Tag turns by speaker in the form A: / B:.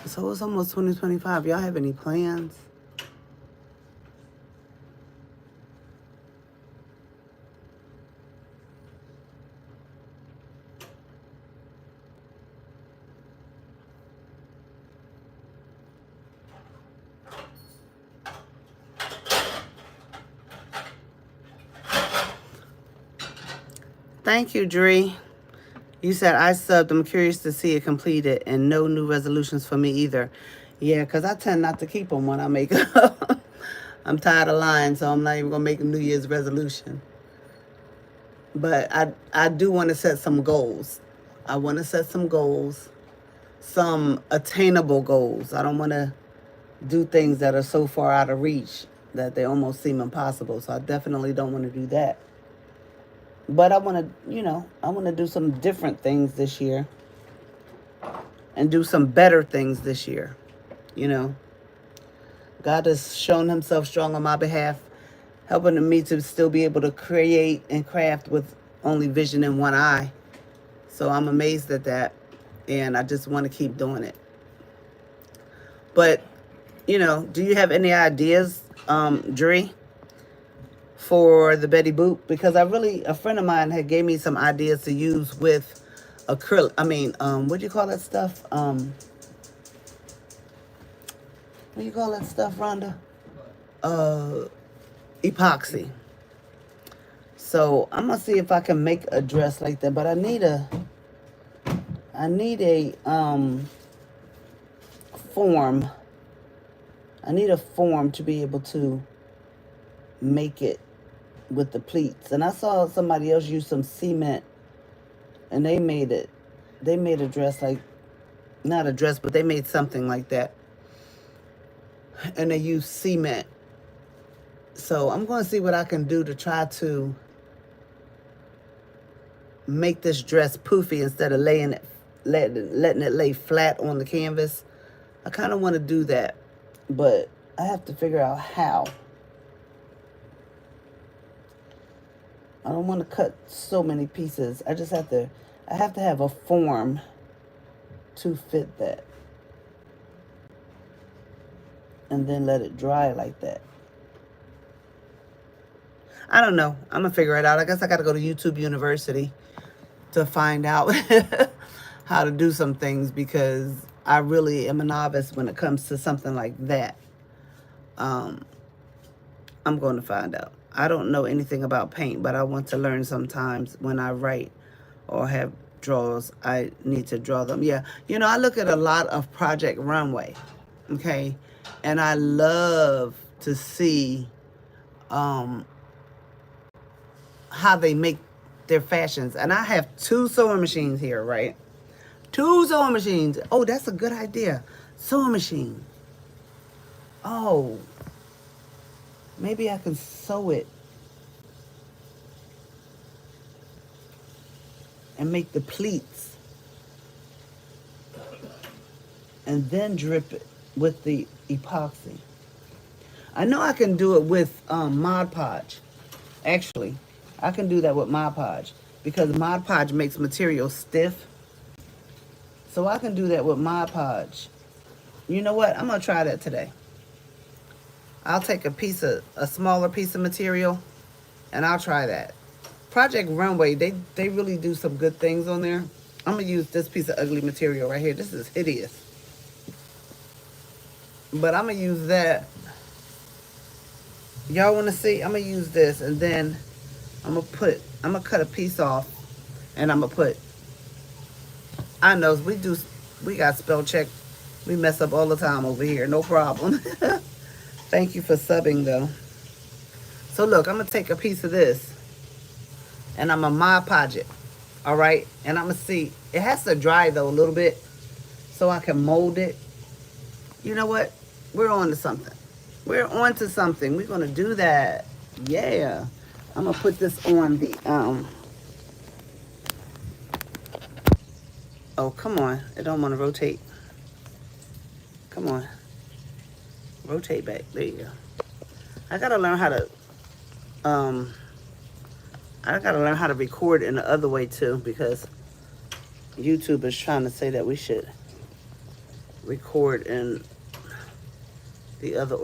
A: So it's almost 2025. Y'all have any plans? Thank you, Dree. You said I subbed. I'm curious to see it completed, and no new resolutions for me either. Yeah, because I tend not to keep them when I make them. I'm tired of lying, so I'm not even going to make a New Year's resolution. But I do want to set some goals. I want to set some goals, some attainable goals. I don't want to do things that are so far out of reach that they almost seem impossible. So I definitely don't want to do that. But I want to, I want to do some different things this year and do some better things this year. You know, God has shown himself strong on my behalf, helping me to still be able to create and craft with only vision in one eye. So I'm amazed at that. And I just want to keep doing it. But, do you have any ideas, Dree, for the Betty Boop? Because a friend of mine had gave me some ideas to use with acrylic. What do you call that stuff? What do you call that stuff, Rhonda? Epoxy. So I'm gonna see if I can make a dress like that. But I need a form. I need a form to be able to make it with the pleats. And I saw somebody else use some cement, and they made it. They made a dress like, not a dress, but they made something like that. And they used cement. So I'm going to see what I can do to try to make this dress poofy instead of letting it lay flat on the canvas. I kind of want to do that, but I have to figure out how. I don't want to cut so many pieces. I have to have a form to fit that. And then let it dry like that. I don't know. I'm going to figure it out. I guess I got to go to YouTube University to find out how to do some things, because I really am a novice when it comes to something like that. I'm going to find out. I don't know anything about paint, but I want to learn sometimes when I write or have draws. I need to draw them. Yeah. I look at a lot of Project Runway. Okay. And I love to see how they make their fashions. And I have 2 sewing machines here, right? 2 sewing machines. Oh, that's a good idea. Sewing machine. Oh, maybe I can sew it and make the pleats and then drip it with the epoxy. I know I can do it with Mod Podge. Actually, I can do that with Mod Podge because Mod Podge makes material stiff. So I can do that with Mod Podge. You know what? I'm going to try that today. I'll take a smaller piece of material, and I'll try that. Project Runway, they really do some good things on there. I'm going to use this piece of ugly material right here. This is hideous. But I'm going to use that. Y'all want to see? I'm going to use this, and then I'm going to cut a piece off, and I'm going to put, I know, we got spell check. We mess up all the time over here. No problem. Thank you for subbing, though. So, look, I'm going to take a piece of this, and I'm going to Mod Podge it. All right? And I'm going to see. It has to dry, though, a little bit so I can mold it. You know what? We're on to something. We're on to something. We're going to do that. Yeah. I'm going to put this on the, oh, come on. It don't want to rotate. Come on. Rotate back. There you go. I got to learn how to record in the other way, too, because YouTube is trying to say that we should record in the other